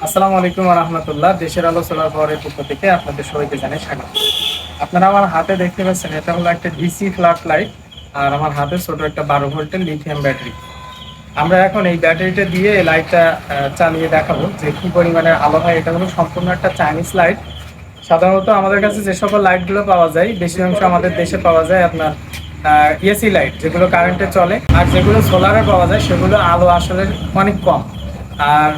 আসসালামু আলাইকুম ওয়া রাহমাতুল্লাহ। দেশের আলো সোলার পাওয়ারের পক্ষ থেকে আপনাদের সবাইকে জানাই স্বাগত। আপনারা আমার হাতে দেখতে পাচ্ছেন এটা হলো একটা ডিসি ফ্ল্যাশ লাইট আর আমার হাতে ছোট একটা 12 ভোল্টের লিথিয়াম ব্যাটারি। আমরা এখন এই ব্যাটারিটা দিয়ে লাইটটা চালিয়ে দেখাবো যে কি পরিমাণে আলো হয়। এটা হলো সম্পূর্ণ একটা চাইনিজ লাইট। সাধারণত আমাদের কাছে যে সকল লাইটগুলো পাওয়া যায় বেশি অংশ আমাদের দেশে পাওয়া যায় আপনার এসি লাইট, যেগুলো কারেন্টে চলে, আর যেগুলো সোলারে পাওয়া যায় সেগুলো আলো আসলে অনেক কম। আর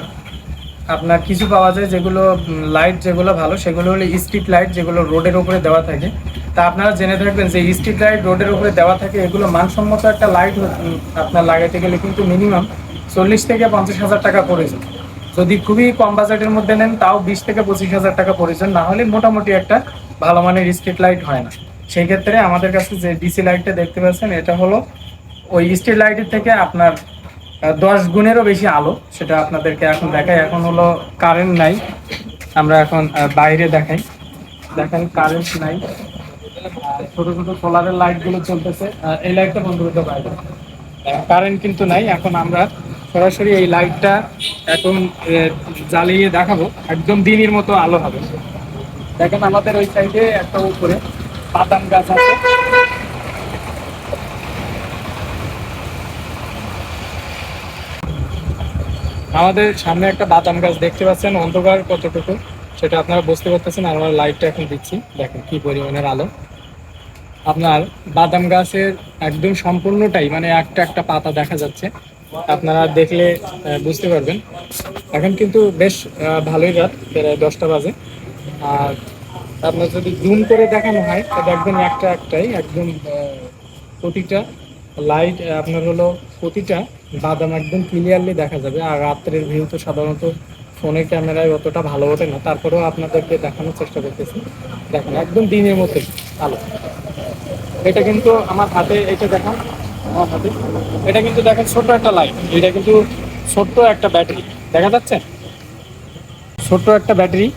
আপনার কিছু পাওয়া যায় যেগুলো লাইট যেগুলো ভালো সেগুলো হলো স্ট্রিট লাইট, যেগুলো রোডের উপরে দেওয়া থাকে। তা আপনারা জেনে থাকবেন যে স্ট্রিট লাইট রোডের উপরে দেওয়া থাকে, এগুলো মানসম্মত একটা লাইট আপনার লাগাইতে গেলে কিন্তু মিনিমাম 40 থেকে 50 হাজার টাকা প্রয়োজন। যদি খুবই কম বাজেটের মধ্যে নেন তাও 20 থেকে 25 হাজার টাকা প্রয়োজন, না হলে মোটামুটি একটা ভালো মানের স্ট্রিট লাইট হয় না। সেই ক্ষেত্রে আমাদের কাছে যে ডিসি লাইটটা দেখতে পাচ্ছেন এটা হলো ওই স্ট্রিট লাইটের থেকে আপনার 10 গুণেরও বেশি আলো। সেটা আপনাদেরকে এখন দেখাই। এখন হলো কারেন্ট নাই, আমরা এখন বাইরে দেখাই। দেখেন কারেন্ট নাই, ছোট ছোট সোলারের লাইট গুলো চলতেছে। এই লাইটটা বন্ধ করতে বাইরে, কারেন্ট কিন্তু নাই। এখন আমরা সরাসরি এই লাইটটা এখন জ্বালিয়ে দেখাবো, একদম দিনের মতো আলো হবে। দেখেন আমাদের ওই সাইডে একটা উপরে বাদাম গাছ আছে। আমাদের সামনে একটা বাদাম গাছ দেখতে পাচ্ছেন, অন্ধকার কতটুকু সেটা আপনারা বুঝতে পারতেছেন। আর আমরা লাইটটা এখন দিচ্ছি, দেখেন কি পরিমাণের আলো। আপনার বাদাম গাছের একদম সম্পূর্ণটাই মানে একটা একটা পাতা দেখা যাচ্ছে, আপনারা দেখলে বুঝতে পারবেন। এখন কিন্তু বেশ ভালোই রাত, প্রায় 10টা বাজে। আর আপনার যদি জুম করে দেখানো হয় তাহলে একদম একটা একটাই একদম প্রতিটা লাইট আপনার হলো প্রতিটা বাদাম একদম ক্লিয়ারলি দেখা যাবে। আর রাত্রের ভিউ তো সাধারণত ফোনের ক্যামেরায় অতটা ভালো ওঠে না, তারপরেও আপনাদেরকে দেখানোর চেষ্টা করতেছি। দেখেন একদম দিনের মতো আলো। এটা কিন্তু আমার হাতে, এটা দেখেন আমার হাতে, এটা কিন্তু দেখেন ছোট্ট একটা লাইট, এটা কিন্তু ছোট্ট একটা ব্যাটারি দেখা যাচ্ছে, ছোট্ট একটা ব্যাটারি।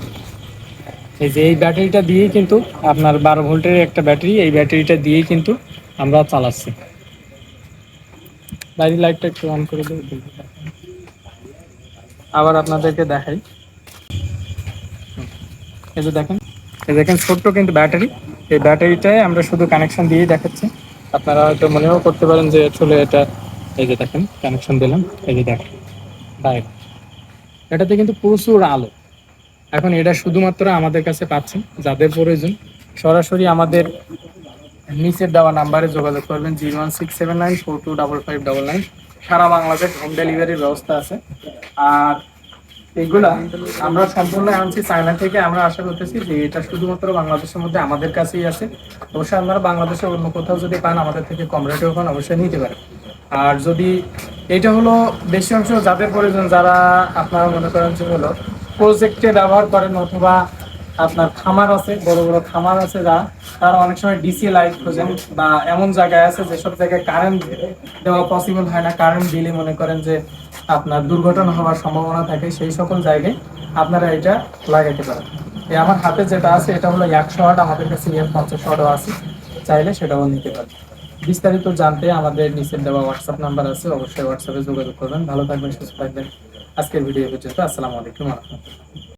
এই যে এই ব্যাটারিটা দিয়েই কিন্তু আপনার 12 ভোল্টের একটা ব্যাটারি, এই ব্যাটারিটা দিয়েই কিন্তু আমরা চালাচ্ছি। বাইরের লাইটটা একটু অন করে দেবো, আবার আপনাদেরকে দেখাই। এই যে দেখেন, এই দেখেন ছোট্ট কিন্তু ব্যাটারি, এই ব্যাটারিটাই আমরা শুধু কানেকশন দিয়েই দেখাচ্ছি। আপনারা হয়তো মনেও করতে পারেন যে আসলে এটা, এই যে দেখেন কানেকশন দিলাম, এই যে দেখেন ডাইরেক্ট, এটাতে কিন্তু প্রচুর আলো। এখন এটা শুধুমাত্র আমাদের কাছে পাচ্ছেন, যাদের প্রয়োজন সরাসরি আমাদের নিচের দেওয়া নাম্বারে যোগাযোগ করবেন, 01679425599। সারা বাংলাদেশ হোম ডেলিভারির ব্যবস্থা আছে। আর এগুলা আমরা সম্পূর্ণ আনছি চায়না থেকে। আমরা আশা করতেছি যে এটা শুধুমাত্র বাংলাদেশের মধ্যে আমাদের কাছেই আছে। অবশ্যই আপনারা বাংলাদেশে অন্য কোথাও যদি পান আমাদের থেকে কম রেটেও পান, অবশ্যই নিতে পারেন। আর যদি এটা হলো বেশি অংশ যাদের প্রয়োজন, যারা আপনারা মনে করেন যে হলো প্রজেক্টে ব্যবহার করেন, অথবা আপনার খামার আছে, বড় বড় খামার আছে, তারা অনেক সময় ডিসি লাইট খোঁজেন, বা এমন জায়গায় আছে যেসব জায়গায় কারেন্ট দেওয়া পসিবল হয় না, কারেন্ট দিলে মনে করেন যে আপনার দুর্ঘটনা হওয়ার সম্ভাবনা থাকে, সেই সকল জায়গায় আপনারা এটা লাগাইতে পারেন। এই আমার হাতে যেটা আছে এটা হলো 100 ওয়াট, আমাদের কাছে 50 ওয়াটও আছে, চাইলে সেটাও নিতে পারেন। বিস্তারিত জানতে আমাদের নিচের দেওয়া হোয়াটসঅ্যাপ নাম্বার আছে, অবশ্যই হোয়াটসঅ্যাপে যোগাযোগ করবেন। ভালো থাকবেন, সুস্থ থাকবেন। আজকের ভিডিও পর্যন্ত। আসসালামু আলাইকুম ওয়া রাহমাতুল্লাহ।